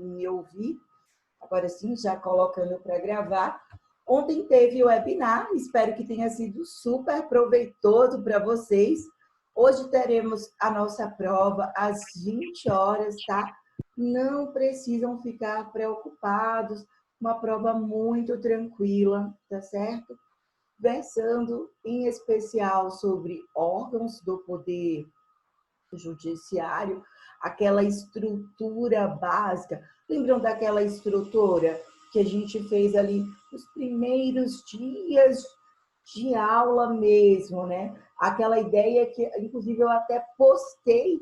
me ouvir. Agora sim, já colocando para gravar. Ontem teve o webinar, espero que tenha sido super proveitoso para vocês. Hoje teremos a nossa prova às 20 horas, tá? Não precisam ficar preocupados, uma prova muito tranquila, tá certo? Versando em especial sobre órgãos do poder judiciário, aquela estrutura básica. Lembram daquela estrutura que a gente fez ali nos primeiros dias de aula mesmo, né? Aquela ideia que, inclusive, eu até postei,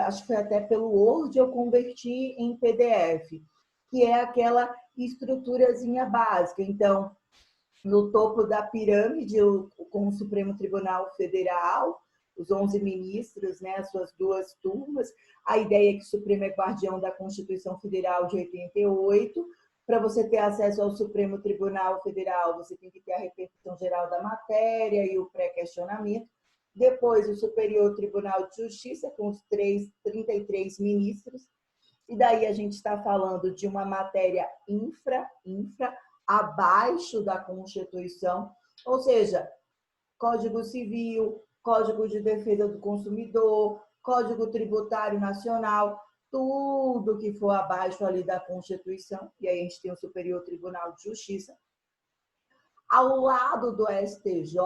acho que foi até pelo Word, eu converti em PDF, que é aquela estruturazinha básica. Então, no topo da pirâmide, com o Supremo Tribunal Federal, os 11 ministros, né, as suas duas turmas, a ideia é que o Supremo é guardião da Constituição Federal de 88. Para você ter acesso ao Supremo Tribunal Federal, você tem que ter a repercussão geral da matéria e o pré-questionamento. Depois, o Superior Tribunal de Justiça, com os 33 ministros. E daí a gente está falando de uma matéria infra, abaixo da Constituição, ou seja, Código Civil, Código de Defesa do Consumidor, Código Tributário Nacional, tudo que for abaixo ali da Constituição, e aí a gente tem o Superior Tribunal de Justiça. Ao lado do STJ,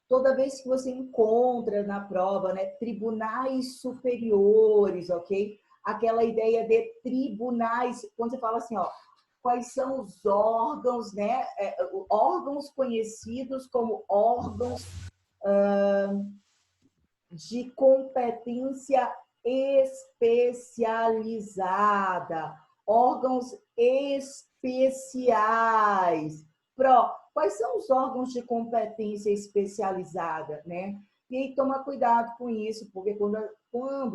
toda vez que você encontra na prova, né, tribunais superiores, ok? Aquela ideia de tribunais, quando você fala assim, ó, quais são os órgãos, né? Órgãos conhecidos como órgãos de competência especializada, órgãos especiais. Quais são os órgãos de competência especializada, né? E aí toma cuidado com isso, porque quando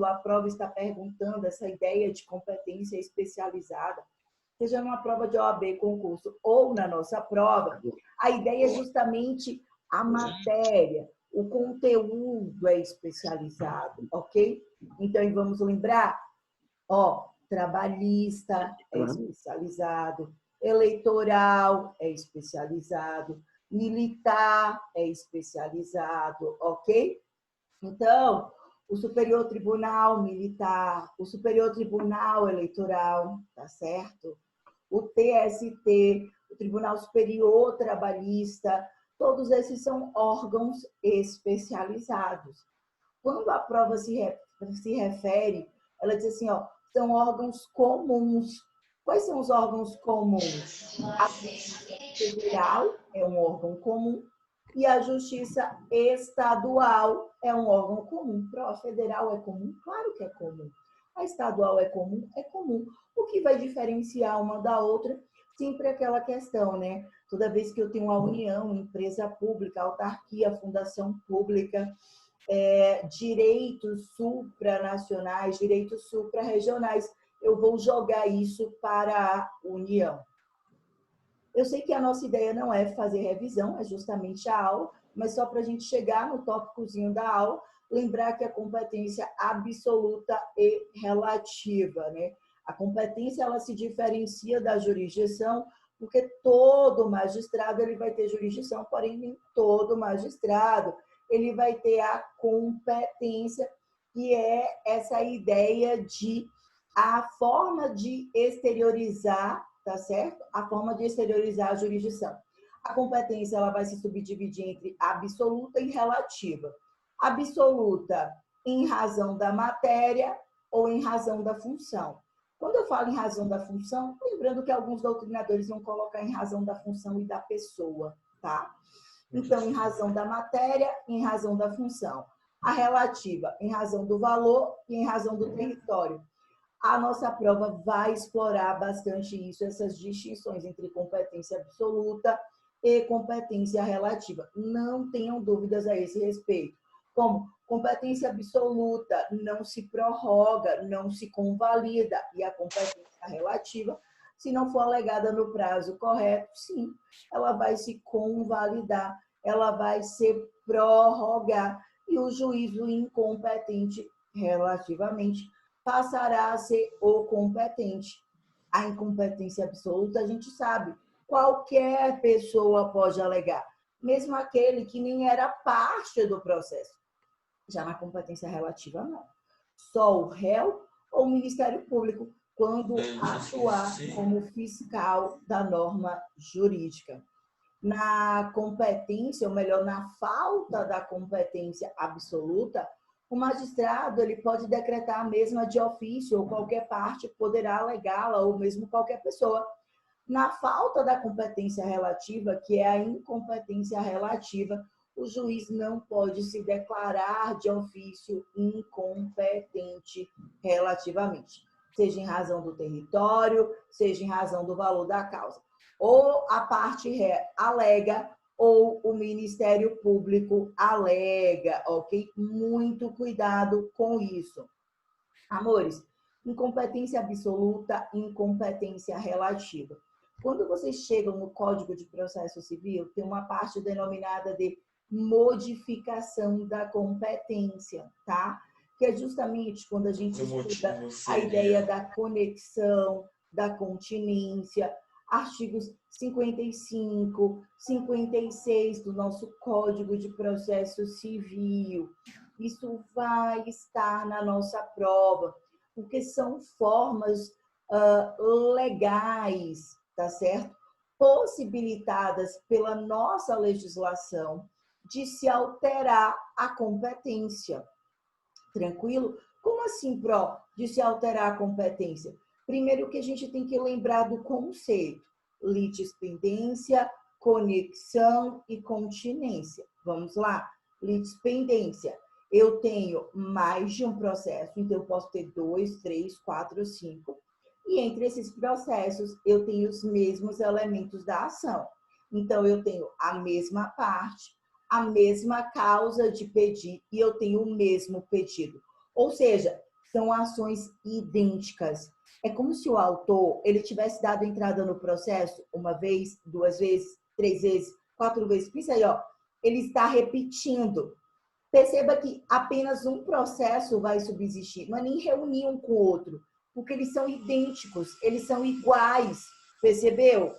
a prova está perguntando essa ideia de competência especializada, seja numa prova de OAB, concurso ou na nossa prova, a ideia é justamente a matéria, o conteúdo é especializado, ok? Então, vamos lembrar, ó, trabalhista é especializado, eleitoral é especializado, militar é especializado, ok? Então, o Superior Tribunal Militar, o Superior Tribunal Eleitoral, tá certo? O TST, o Tribunal Superior Trabalhista, todos esses são órgãos especializados. Quando a prova se refere, ela diz assim, ó, são órgãos comuns. Quais são os órgãos comuns? A Justiça Federal é um órgão comum e a Justiça Estadual é um órgão comum. A federal é comum? Claro que é comum. A estadual é comum? É comum. O que vai diferenciar uma da outra? Sempre aquela questão, né? Toda vez que eu tenho uma união, empresa pública, autarquia, fundação pública, direitos supranacionais, direitos suprarregionais, eu vou jogar isso para a União. Eu sei que a nossa ideia não é fazer revisão, é justamente a aula, mas só para a gente chegar no tópicozinho da aula, lembrar que a competência absoluta e relativa, né? A competência, ela se diferencia da jurisdição, porque todo magistrado ele vai ter jurisdição, porém nem todo magistrado ele vai ter a competência, que é essa ideia de a forma de exteriorizar, tá certo? A forma de exteriorizar a jurisdição. A competência ela vai se subdividir entre absoluta e relativa. Absoluta em razão da matéria ou em razão da função. Quando eu falo em razão da função, lembrando que alguns doutrinadores vão colocar em razão da função e da pessoa, tá? Então, em razão da matéria, em razão da função. A relativa, em razão do valor e em razão do território. A nossa prova vai explorar bastante isso, essas distinções entre competência absoluta e competência relativa. Não tenham dúvidas a esse respeito. Como competência absoluta não se prorroga, não se convalida, e a competência relativa, se não for alegada no prazo correto, sim, ela vai se convalidar, ela vai se prorrogar, e o juízo incompetente relativamente passará a ser o competente. A incompetência absoluta, a gente sabe, qualquer pessoa pode alegar, mesmo aquele que nem era parte do processo. Já na competência relativa, não. Só o réu ou o Ministério Público, quando atuar como fiscal da norma jurídica. Na competência, ou melhor, na falta da competência absoluta, o magistrado ele pode decretar a mesma de ofício, ou qualquer parte poderá alegá-la, ou mesmo qualquer pessoa. Na falta da competência relativa, que é a incompetência relativa, o juiz não pode se declarar de ofício incompetente relativamente, seja em razão do território, seja em razão do valor da causa. Ou a parte ré alega, ou o Ministério Público alega, ok? Muito cuidado com isso. Amores, incompetência absoluta, incompetência relativa. Quando vocês chegam no Código de Processo Civil, tem uma parte denominada de modificação da competência, tá? Que é justamente quando a gente estuda a ideia da conexão, da continência, artigos 55, 56 do nosso Código de Processo Civil. Isso vai estar na nossa prova, porque são formas legais, tá certo? Possibilitadas pela nossa legislação de se alterar a competência. Tranquilo? Como assim, Pro, de se alterar a competência? Primeiro que a gente tem que lembrar do conceito: litispendência, conexão e continência. Vamos lá? Litispendência. Eu tenho mais de um processo, então eu posso ter 2, 3, 4, 5. E entre esses processos, eu tenho os mesmos elementos da ação. Então, eu tenho a mesma parte, a mesma causa de pedir e eu tenho o mesmo pedido. Ou seja, são ações idênticas. É como se o autor ele tivesse dado entrada no processo uma vez, 2 vezes, 3 vezes, 4 vezes. Isso aí, ó, ele está repetindo. Perceba que apenas um processo vai subsistir, não é nem reunir um com o outro, porque eles são idênticos, eles são iguais, percebeu?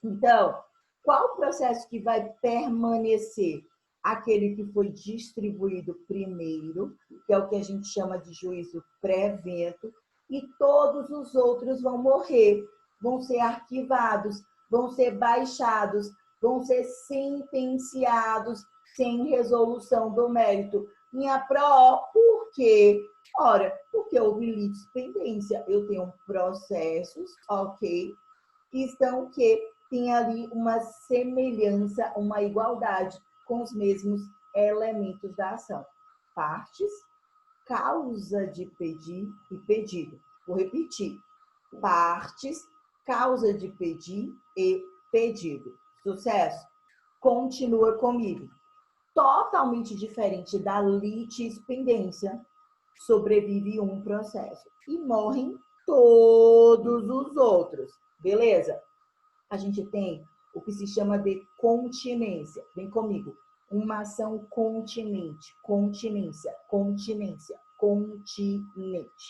Então, qual o processo que vai permanecer? Aquele que foi distribuído primeiro, que é o que a gente chama de juízo pré-vento, e todos os outros vão morrer, vão ser arquivados, vão ser baixados, vão ser sentenciados sem resolução do mérito. Minha pró, por quê? Ora, porque houve litispendência. Eu tenho processos, ok, que estão que tem ali uma semelhança, uma igualdade com os mesmos elementos da ação. Partes, causa de pedir e pedido. Vou repetir. Partes, causa de pedir e pedido. Sucesso? Continua comigo. Totalmente diferente da litispendência, sobrevive um processo e morrem todos os outros. Beleza? A gente tem o que se chama de continência. Vem comigo. Uma ação continente. Continência, continência, continente.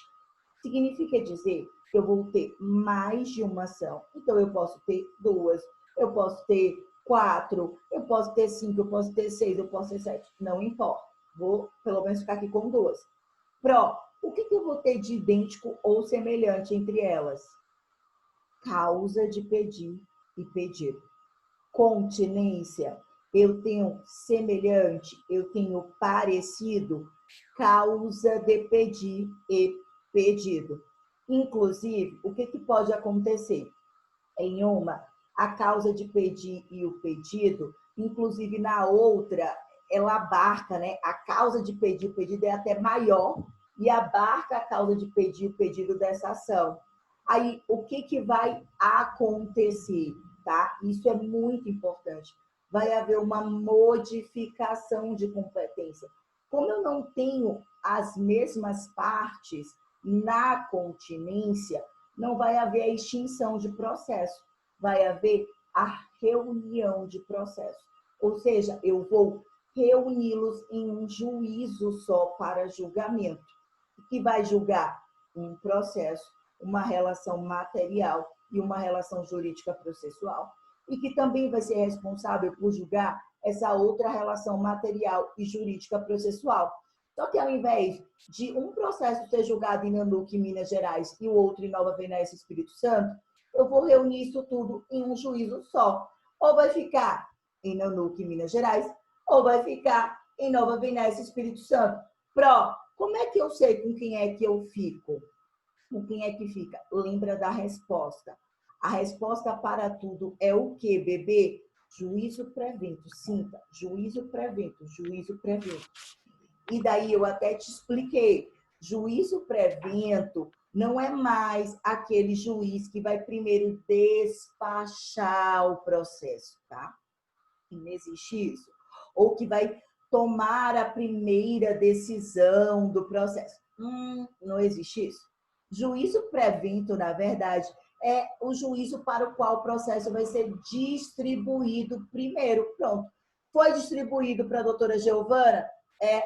Significa dizer que eu vou ter mais de uma ação. Então, eu posso ter 2, eu posso ter 4, eu posso ter 5, eu posso ter 6, eu posso ter 7. Não importa. Vou, pelo menos, ficar aqui com 2. Pro, o que eu vou ter de idêntico ou semelhante entre elas? Causa de pedir e pedido. Continência, eu tenho semelhante, eu tenho parecido, causa de pedir e pedido. Inclusive, o que pode acontecer? Em uma, a causa de pedir e o pedido, inclusive na outra, ela abarca, né? A causa de pedir, o pedido é até maior e abarca a causa de pedir, o pedido dessa ação. Aí, o que vai acontecer, tá? Isso é muito importante. Vai haver uma modificação de competência. Como eu não tenho as mesmas partes na continência, não vai haver a extinção de processo. Vai haver a reunião de processo. Ou seja, eu vou reuni-los em um juízo só para julgamento. O que vai julgar? um processo, uma relação material e uma relação jurídica processual, e que também vai ser responsável por julgar essa outra relação material e jurídica processual. Só que ao invés de um processo ser julgado em Nanuque, Minas Gerais, e o outro em Nova Venécia, Espírito Santo, eu vou reunir isso tudo em um juízo só. Ou vai ficar em Nanuque, Minas Gerais, ou vai ficar em Nova Venécia, Espírito Santo. Como é que eu sei com quem é que eu fico? Com quem é que fica? Lembra da resposta. A resposta para tudo é o quê, bebê? Juízo prevento. Sinta, juízo prevento, juízo prevento. E daí eu até te expliquei. Juízo prevento não é mais aquele juiz que vai primeiro despachar o processo, tá? Não existe isso. Ou que vai tomar a primeira decisão do processo. Não existe isso. Juízo prevento, na verdade, é o juízo para o qual o processo vai ser distribuído primeiro. Pronto. Foi distribuído para a doutora Giovana,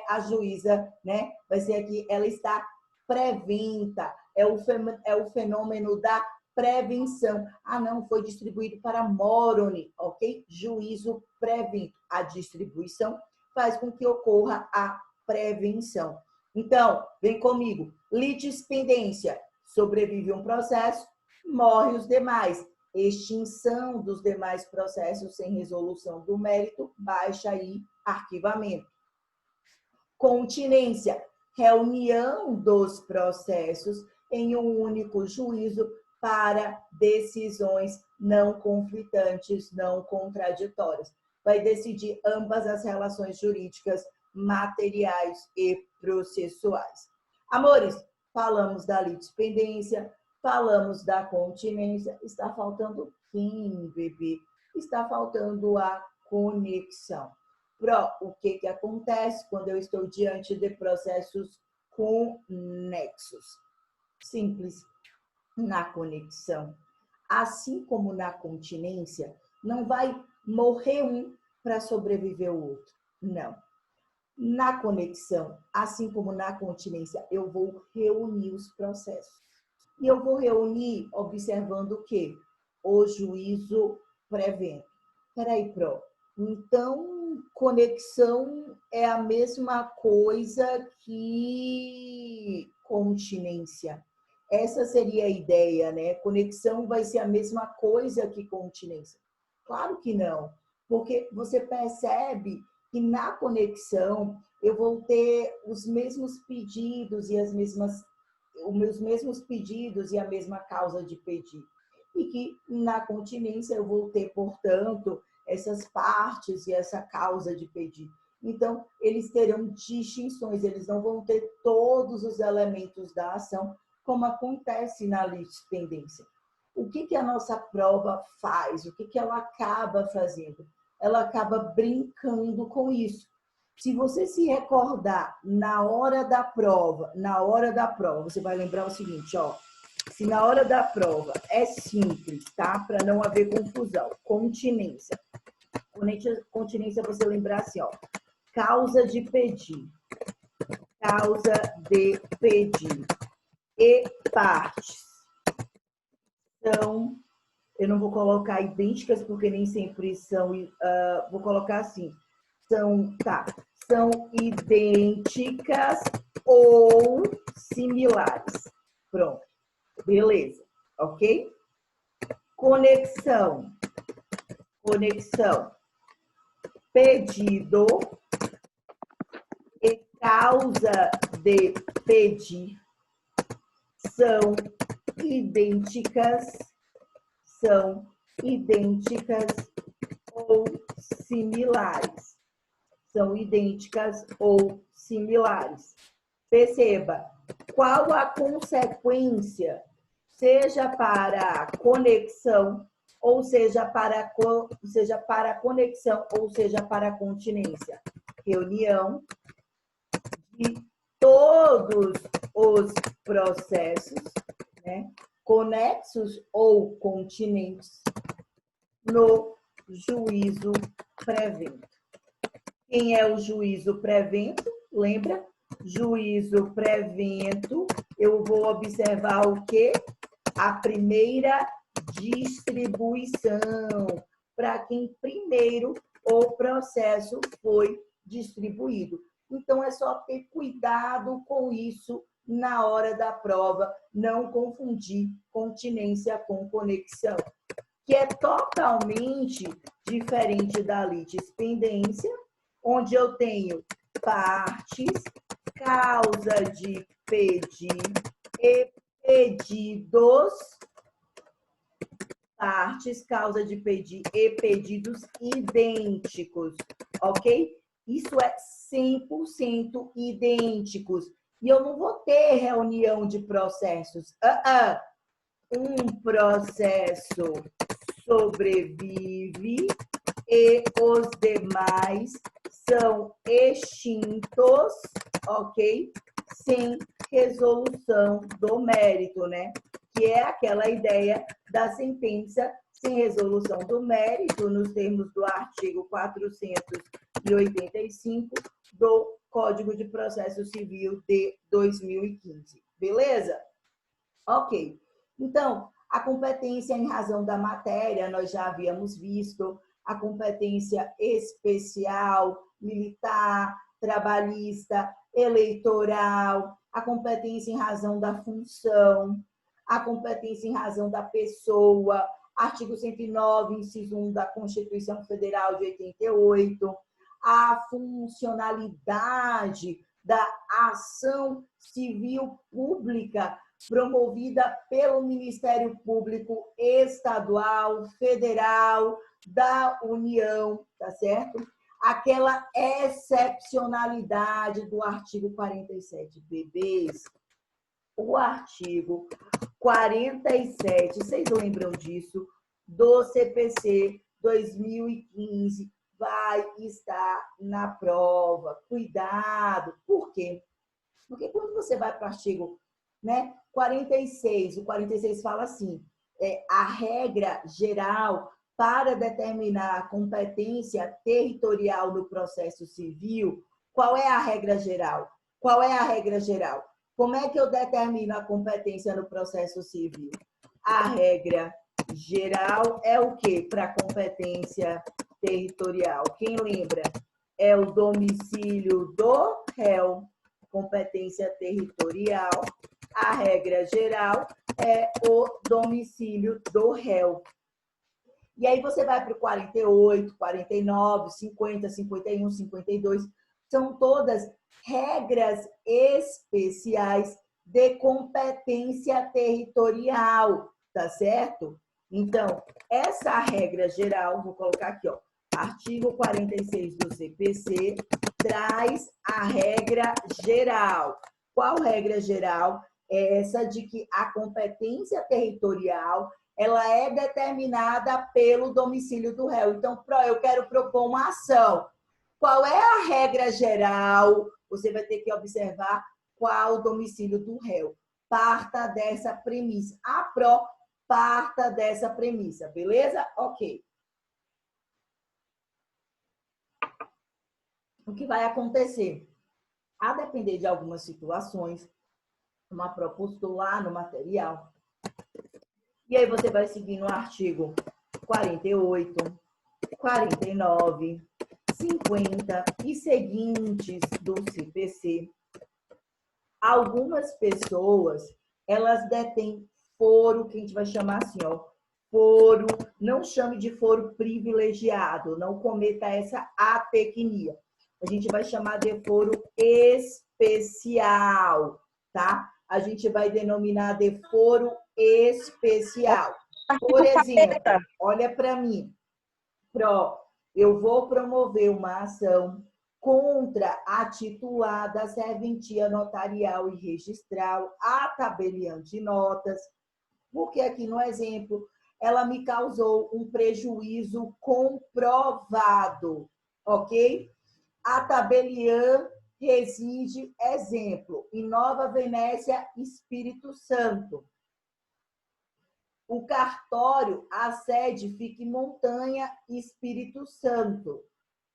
a juíza, né? Vai ser aqui, ela está preventa, é o fenômeno da prevenção. Não, foi distribuído para Moroni, ok? Juízo prevento. A distribuição faz com que ocorra a prevenção. Então, vem comigo. Litispendência. Sobrevive um processo, morre os demais. Extinção dos demais processos sem resolução do mérito, baixa e arquivamento. Continência. Reunião dos processos em um único juízo para decisões não conflitantes, não contraditórias. Vai decidir ambas as relações jurídicas, materiais e processuais. Amores, falamos da litispendência, falamos da continência. Está faltando quem, bebê? Está faltando a conexão. O que acontece quando eu estou diante de processos conexos? Simples. Na conexão, assim como na continência, não vai morrer um para sobreviver o outro. Não. Na conexão, assim como na continência, eu vou reunir os processos. E eu vou reunir observando o quê? O juízo prevento. Peraí, então, conexão é a mesma coisa que continência. Essa seria a ideia, né? Conexão vai ser a mesma coisa que continência. Claro que não, porque você percebe que na conexão eu vou ter os mesmos pedidos e os mesmos pedidos e a mesma causa de pedir. E que na continência eu vou ter, portanto, essas partes e essa causa de pedir. Então, eles terão distinções, eles não vão ter todos os elementos da ação, como acontece na litispendência. O que a nossa prova faz? O que ela acaba fazendo? Ela acaba brincando com isso. Se você se recordar na hora da prova, você vai lembrar o seguinte, ó. Se na hora da prova é simples, tá? Para não haver confusão. Continência. Continência, você lembrar assim, ó. Causa de pedir. Causa de pedir. E partes. Então, eu não vou colocar idênticas, porque nem sempre são, vou colocar assim, são idênticas ou similares. Pronto, beleza, ok? Conexão, pedido e causa de pedir são idênticas ou similares. São idênticas ou similares. Perceba, qual a consequência, seja para a conexão, ou seja para a conexão, ou seja para a continência? Reunião de todos os processos, né, conexos ou continentes no juízo prevento. Quem é o juízo prevento? Lembra? juízo prevento, eu vou observar o quê? A primeira distribuição, para quem primeiro o processo foi distribuído. Então, é só ter cuidado com isso na hora da prova, não confundir continência com conexão, que é totalmente diferente da litispendência, onde eu tenho partes, causa de pedir e pedidos, partes, causa de pedir e pedidos idênticos, ok? Isso é 100% idênticos. E eu não vou ter reunião de processos. Um processo sobrevive e os demais são extintos, ok? Sem resolução do mérito, né? Que é aquela ideia da sentença sem resolução do mérito, nos termos do artigo 485 do Código de Processo Civil de 2015. Beleza? Ok. Então, a competência em razão da matéria, nós já havíamos visto, a competência especial, militar, trabalhista, eleitoral, a competência em razão da função, a competência em razão da pessoa, artigo 109, inciso 1 da Constituição Federal de 88, a funcionalidade da ação civil pública promovida pelo Ministério Público Estadual, Federal, da União, tá certo? Aquela excepcionalidade do artigo 47. Bebês, o artigo 47, vocês lembram disso? Do CPC 2015 vai estar na prova. Cuidado. Por quê? Porque quando você vai para o artigo 46, o 46 fala assim, a regra geral para determinar a competência territorial no processo civil, qual é a regra geral? Qual é a regra geral? Como é que eu determino a competência no processo civil? A regra geral é o quê para competência territorial? Quem lembra? É o domicílio do réu, competência territorial. A regra geral é o domicílio do réu. E aí você vai para o 48, 49, 50, 51, 52. São todas regras especiais de competência territorial, tá certo? Então, essa regra geral, vou colocar aqui, ó, artigo 46 do CPC, traz a regra geral. Qual regra geral? É essa de que a competência territorial ela é determinada pelo domicílio do réu. Então, eu quero propor uma ação. Qual é a regra geral? Você vai ter que observar qual o domicílio do réu. Parta dessa premissa. A PRO parta dessa premissa, beleza? Ok. O que vai acontecer? A depender de algumas situações, uma PRO postou lá no material, e aí você vai seguir no artigo 48, 49, 50 e seguintes do CPC. Algumas pessoas, elas detêm foro, que a gente vai chamar assim, ó, foro, não chame de foro privilegiado, não cometa essa atecnia. A gente vai chamar de foro especial, tá? A gente vai denominar de foro especial. Por exemplo, olha para mim. Eu vou promover uma ação contra a titulada serventia notarial e registral, a tabelião de notas, porque aqui no exemplo ela me causou um prejuízo comprovado, ok? A tabeliã reside, exemplo, em Nova Venécia, Espírito Santo. O cartório, a sede fica em Montanha, Espírito Santo.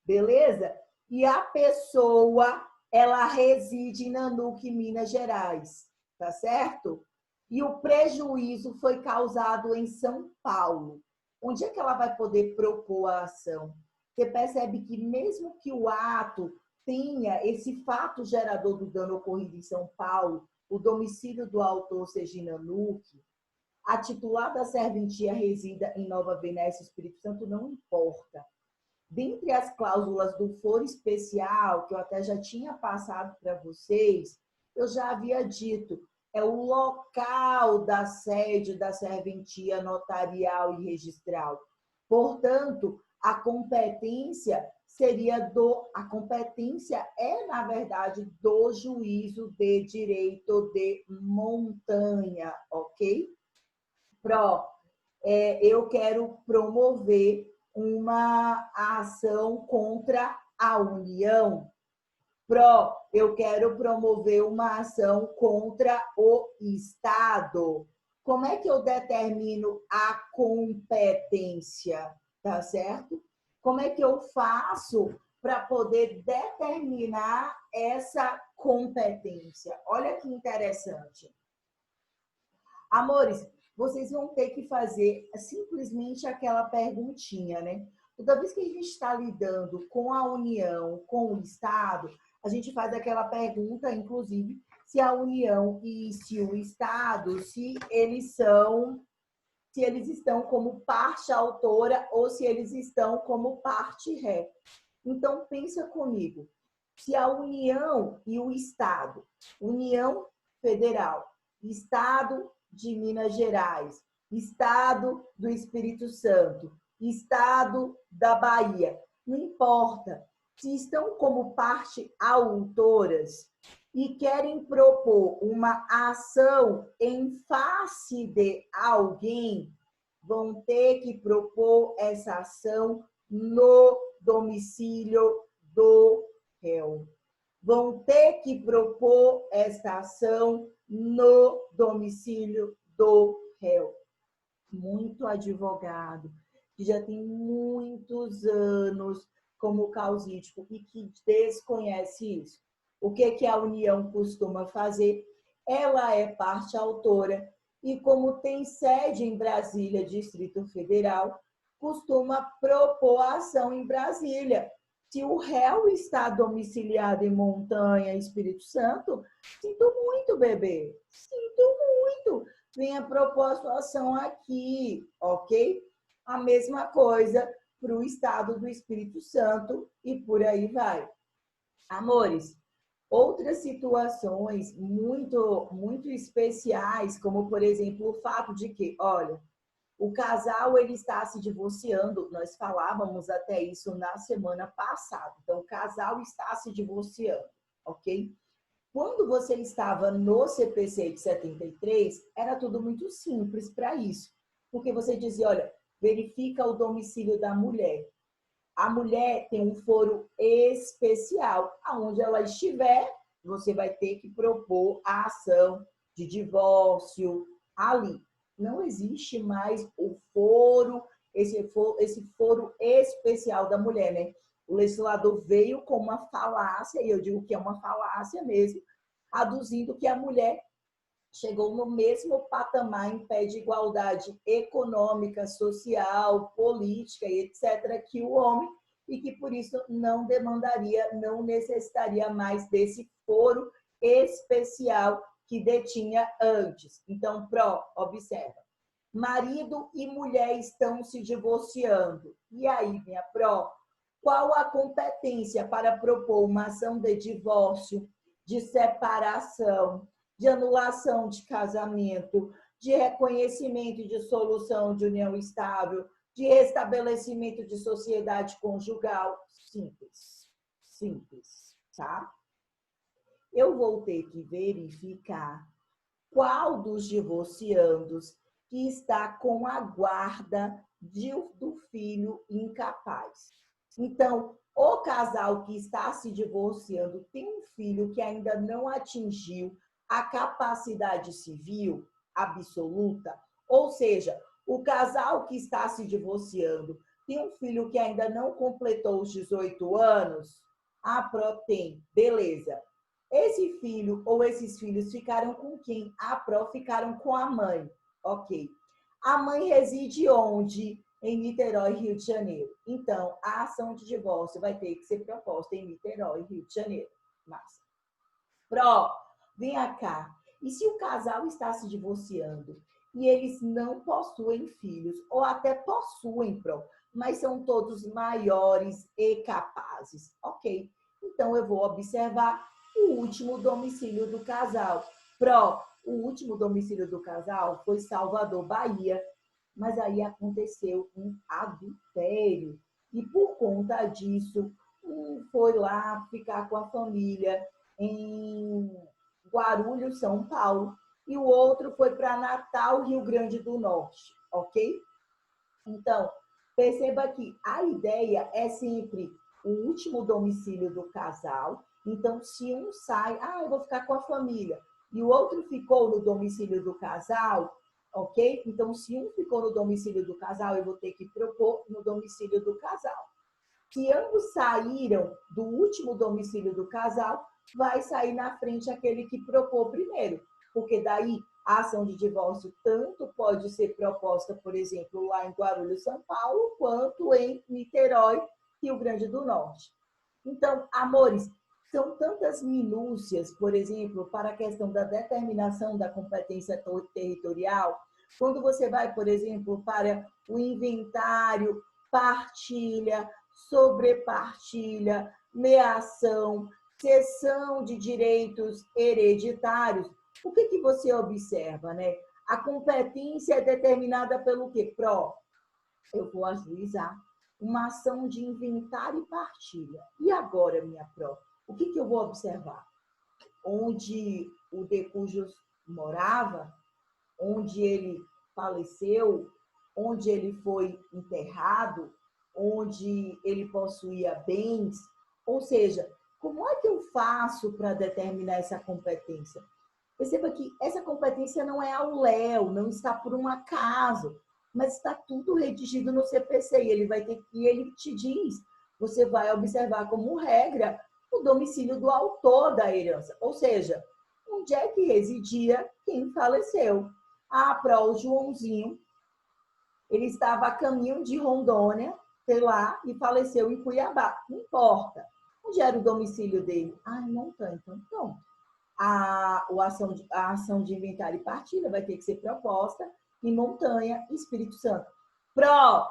Beleza? E a pessoa ela reside em Nanuque, Minas Gerais, tá certo? E o prejuízo foi causado em São Paulo. Onde é que ela vai poder propor a ação? Você percebe que mesmo que o ato tenha esse fato gerador do dano ocorrido em São Paulo, o domicílio do autor seja em Nanuque, a titular da serventia resida em Nova Venécia, Espírito Santo, não importa. Dentre as cláusulas do foro especial, que eu até já tinha passado para vocês, eu já havia dito, é o local da sede da serventia notarial e registral. Portanto, a competência é, na verdade, do juízo de direito de montanha, ok? Eu quero promover uma ação contra a União. Eu quero promover uma ação contra o Estado. Como é que eu determino a competência? Tá certo? Como é que eu faço para poder determinar essa competência? Olha que interessante. Amores, vocês vão ter que fazer simplesmente aquela perguntinha, né? Toda vez que a gente está lidando com a União, com o Estado, a gente faz aquela pergunta, inclusive, se a União e se o Estado, se eles estão como parte autora ou se eles estão como parte ré. Então, pensa comigo. Se a União e o Estado, União Federal, Estado de Minas Gerais, Estado do Espírito Santo, Estado da Bahia, não importa, se estão como parte autoras e querem propor uma ação em face de alguém, vão ter que propor essa ação no domicílio do réu. Vão ter que propor esta ação no domicílio do réu. Muito advogado, que já tem muitos anos como causídico e que desconhece isso. O que a União costuma fazer? Ela é parte autora e, como tem sede em Brasília, Distrito Federal, costuma propor a ação em Brasília. Se o réu está domiciliado em Montanha, Espírito Santo, sinto muito, bebê. Sinto muito. Venha propor a sua ação aqui, ok? A mesma coisa para o estado do Espírito Santo e por aí vai. Amores, outras situações muito especiais, como, por exemplo, o fato de que, olha, o casal ele está se divorciando, nós falávamos até isso na semana passada. Então, o casal está se divorciando, ok? Quando você estava no CPC de 73, era tudo muito simples para isso. Porque você dizia, olha, verifica o domicílio da mulher. A mulher tem um foro especial. Aonde ela estiver, você vai ter que propor a ação de divórcio ali. Não existe mais o foro, esse foro especial da mulher, né? O legislador veio com uma falácia, e eu digo que é uma falácia mesmo, aduzindo que a mulher chegou no mesmo patamar em pé de igualdade econômica, social, política e etc., que o homem, e que por isso não demandaria, não necessitaria mais desse foro especial que detinha antes. Então, observa. Marido e mulher estão se divorciando. E aí, minha qual a competência para propor uma ação de divórcio, de separação, de anulação de casamento, de reconhecimento e de solução de união estável, de restabelecimento de sociedade conjugal? Simples, simples, tá? Eu vou ter que verificar qual dos divorciandos que está com a guarda do filho incapaz. Então, o casal que está se divorciando tem um filho que ainda não atingiu a capacidade civil absoluta, ou seja, o casal que está se divorciando tem um filho que ainda não completou os 18 anos, A PRO tem, beleza. Esse filho ou esses filhos ficaram com quem? A PRO ficaram com a mãe. Ok. A mãe reside onde? Em Niterói, Rio de Janeiro. Então, a ação de divórcio vai ter que ser proposta em Niterói, Rio de Janeiro. Massa. PRO, vem cá. E se o casal está se divorciando e eles não possuem filhos, ou até possuem, PRO, mas são todos maiores e capazes? Ok. Então, eu vou observar o último domicílio do casal. PRO, o último domicílio do casal foi Salvador, Bahia, mas aí aconteceu um adultério. E por conta disso, um foi lá ficar com a família em Guarulhos, São Paulo, e o outro foi para Natal, Rio Grande do Norte, ok? Então, perceba que a ideia é sempre o último domicílio do casal. Então, se um sai, eu vou ficar com a família, e o outro ficou no domicílio do casal, ok? Então, se um ficou no domicílio do casal, eu vou ter que propor no domicílio do casal. Se ambos saíram do último domicílio do casal, vai sair na frente aquele que propôs primeiro, porque daí a ação de divórcio tanto pode ser proposta, por exemplo, lá em Guarulhos, São Paulo, quanto em Niterói, Rio Grande do Norte. Então, amores, são tantas minúcias, por exemplo, para a questão da determinação da competência territorial, quando você vai, por exemplo, para o inventário, partilha, sobrepartilha, meação, cessão de direitos hereditários, o que você observa, né? A competência é determinada pelo quê? PRO, eu vou ajuizar uma ação de inventário e partilha. E agora, minha PRO, o que eu vou observar? Onde o decujus morava, onde ele faleceu, onde ele foi enterrado, onde ele possuía bens. Ou seja, como é que eu faço para determinar essa competência? Perceba que essa competência não é ao léu, não está por um acaso, mas está tudo redigido no CPC. E ele te diz, você vai observar como regra o domicílio do autor da herança. Ou seja, onde é que residia quem faleceu? Para o Joãozinho, ele estava a caminho de Rondônia, sei lá, e faleceu em Cuiabá. Não importa. Onde era o domicílio dele? Em Montanha. Então, pronto. A ação de inventário e partilha vai ter que ser proposta em Montanha, Espírito Santo. PRO,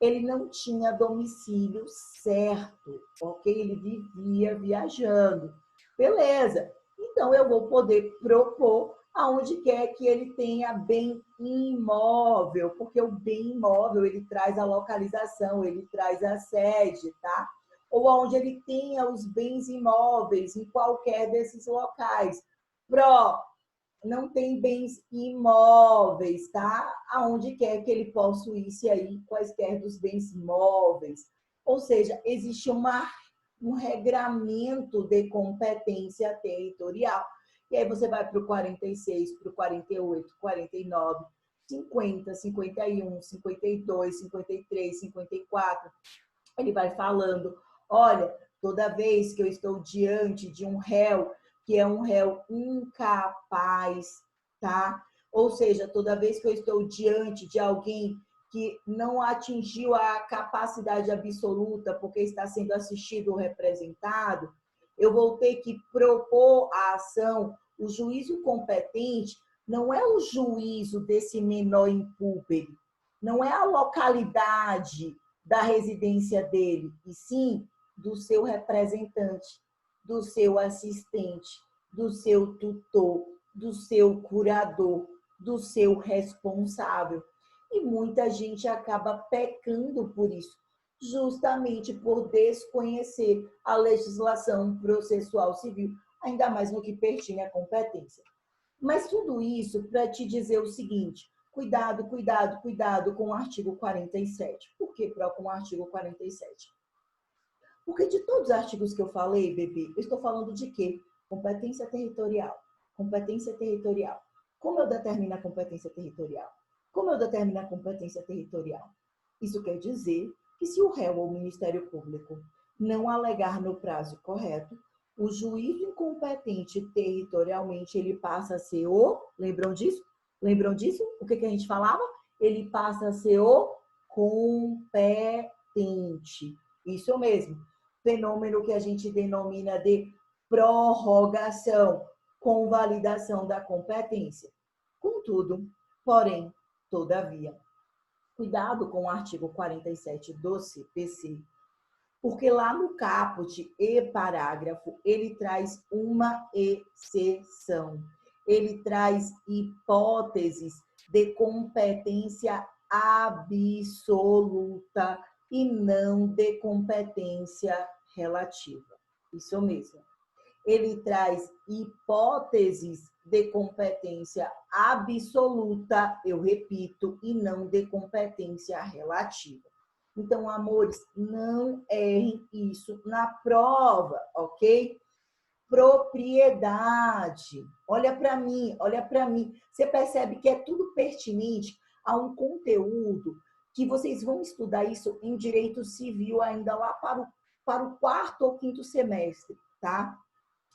ele não tinha domicílio certo, ok? Ele vivia viajando. Beleza. Então, eu vou poder propor aonde quer que ele tenha bem imóvel, porque o bem imóvel, ele traz a localização, ele traz a sede, tá? Ou onde ele tenha os bens imóveis em qualquer desses locais. PRO, não tem bens imóveis, tá? Aonde quer que ele possuísse aí quaisquer dos bens imóveis. Ou seja, existe um regramento de competência territorial. E aí você vai para o 46, para o 48, 49, 50, 51, 52, 53, 54. Ele vai falando, olha, toda vez que eu estou diante de um réu, que é um réu incapaz, tá? Ou seja, toda vez que eu estou diante de alguém que não atingiu a capacidade absoluta porque está sendo assistido ou representado, eu vou ter que propor a ação. O juízo competente não é o juízo desse menor impúbere, não é a localidade da residência dele, e sim do seu representante, do seu assistente, do seu tutor, do seu curador, do seu responsável. E muita gente acaba pecando por isso, justamente por desconhecer a legislação processual civil, ainda mais no que pertine à competência. Mas tudo isso para te dizer o seguinte: cuidado, cuidado, cuidado com o artigo 47. Por que com o artigo 47? Porque de todos os artigos que eu falei, bebê, eu estou falando de quê? Competência territorial. Competência territorial. Como eu determino a competência territorial? Como eu determino a competência territorial? Isso quer dizer que se o réu ou o Ministério Público não alegar no prazo correto, o juízo incompetente territorialmente, ele passa a ser o... Lembram disso? Lembram disso? O que a gente falava? Ele passa a ser o competente. Isso mesmo. Fenômeno que a gente denomina de prorrogação, convalidação da competência. Contudo, porém, todavia, cuidado com o artigo 47 do CPC, porque lá no caput e parágrafo, ele traz uma exceção. Ele traz hipóteses de competência absoluta e não de competência relativa. Isso mesmo. Ele traz hipóteses de competência absoluta, eu repito, e não de competência relativa. Então, amores, não errem isso na prova, ok? Propriedade. Olha para mim, olha para mim. Você percebe que é tudo pertinente a um conteúdo que vocês vão estudar isso em direito civil ainda lá para o quarto ou quinto semestre, tá?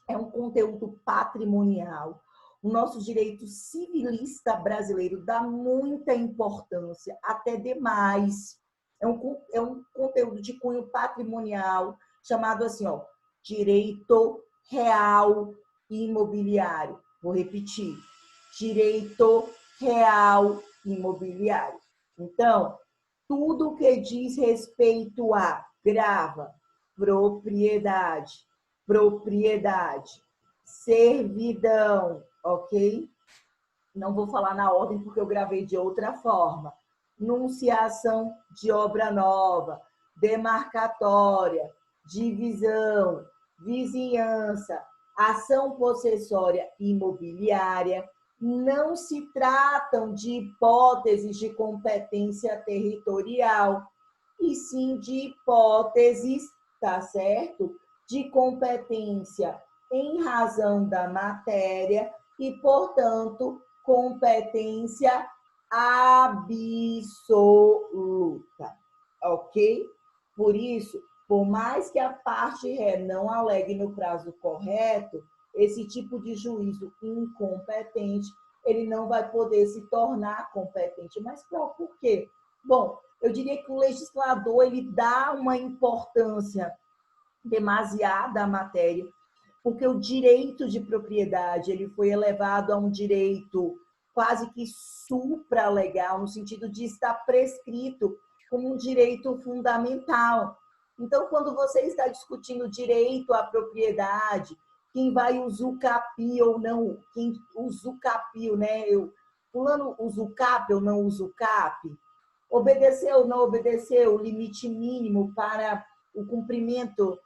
É um conteúdo patrimonial. O nosso direito civilista brasileiro dá muita importância, até demais. É um conteúdo de cunho patrimonial, chamado assim, ó, direito real imobiliário. Vou repetir, direito real imobiliário. Então, tudo que diz respeito a, grava, propriedade, servidão, ok? Não vou falar na ordem porque eu gravei de outra forma. Nunciação de obra nova, demarcatória, divisão, vizinhança, ação possessória imobiliária, não se tratam de hipóteses de competência territorial, e sim de hipóteses, tá certo? De competência em razão da matéria e, portanto, competência absoluta, ok? Por isso, por mais que a parte ré não alegue no prazo correto, esse tipo de juízo incompetente, ele não vai poder se tornar competente. Mas por quê? Bom, eu diria que o legislador ele dá uma importância demasiada à matéria, porque o direito de propriedade ele foi elevado a um direito quase que supralegal, no sentido de estar prescrito como um direito fundamental. Então, quando você está discutindo direito à propriedade, quem vai usucapir ou não, quem usucapiu, né? Fulano usucape ou não usucape, obedeceu ou não obedeceu o limite mínimo para o cumprimento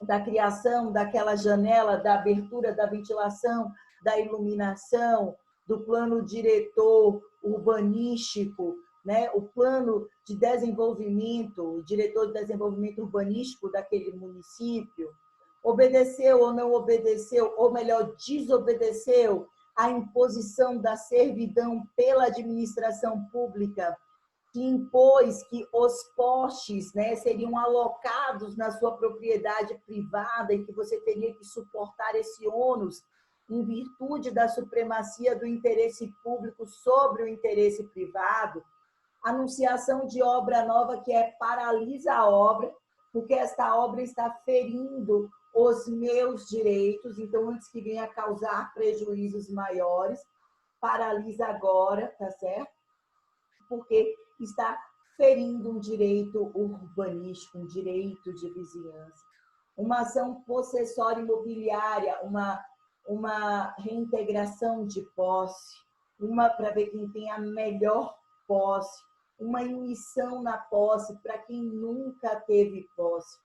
da criação daquela janela, da abertura, da ventilação, da iluminação, do plano diretor urbanístico, né? O plano de desenvolvimento, o diretor de desenvolvimento urbanístico daquele município, obedeceu ou não obedeceu, ou melhor, desobedeceu à imposição da servidão pela administração pública, que impôs que os postes, né, seriam alocados na sua propriedade privada e que você teria que suportar esse ônus em virtude da supremacia do interesse público sobre o interesse privado, anunciação de obra nova que paralisa a obra, porque esta obra está ferindo os meus direitos, então antes que venha causar prejuízos maiores, paralisa agora, tá certo? Porque está ferindo um direito urbanístico, um direito de vizinhança. Uma ação possessória imobiliária, uma reintegração de posse, uma para ver quem tem a melhor posse, uma emissão na posse para quem nunca teve posse.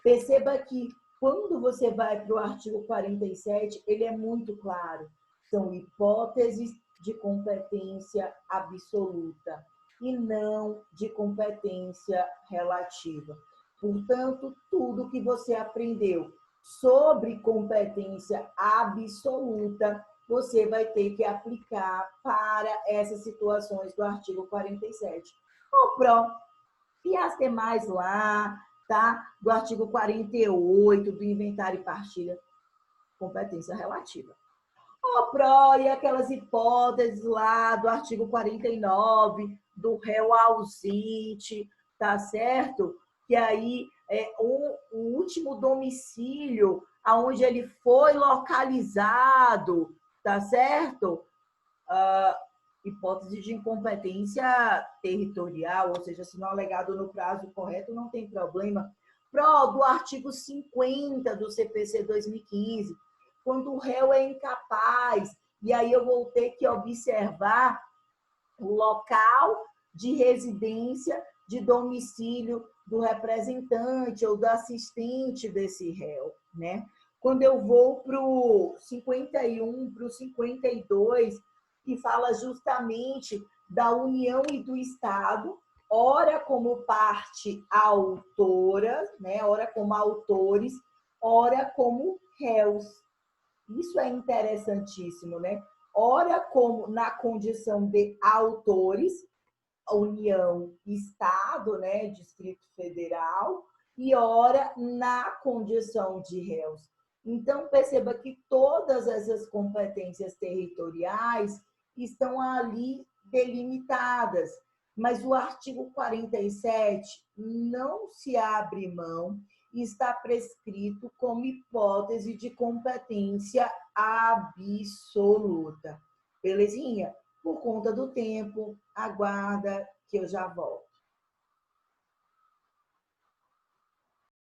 Perceba que quando você vai para o artigo 47, ele é muito claro. São hipóteses de competência absoluta e não de competência relativa. Portanto, tudo que você aprendeu sobre competência absoluta, você vai ter que aplicar para essas situações do artigo 47. Ô, Pro, e as demais lá, tá? Do artigo 48 do inventário e partilha, competência relativa. O PRO e aquelas hipóteses lá do artigo 49 do réu ausente, tá certo? Que aí é o último domicílio aonde ele foi localizado, tá certo? Hipótese de incompetência territorial, ou seja, se não alegado no prazo correto, não tem problema. PRO do artigo 50 do CPC 2015, quando o réu é incapaz, e aí eu vou ter que observar o local de residência, de domicílio do representante ou do assistente desse réu, né? Quando eu vou para o 51, para o 52, que fala justamente da União e do Estado, ora como parte autora, né? Ora como autores, ora como réus. Isso é interessantíssimo, né? Ora como na condição de autores, União, Estado, né, Distrito Federal, e ora na condição de réus. Então, perceba que todas essas competências territoriais estão ali delimitadas, mas o artigo 47 não se abre mão e está prescrito como hipótese de competência absoluta. Belezinha? Por conta do tempo, aguarda que eu já volto.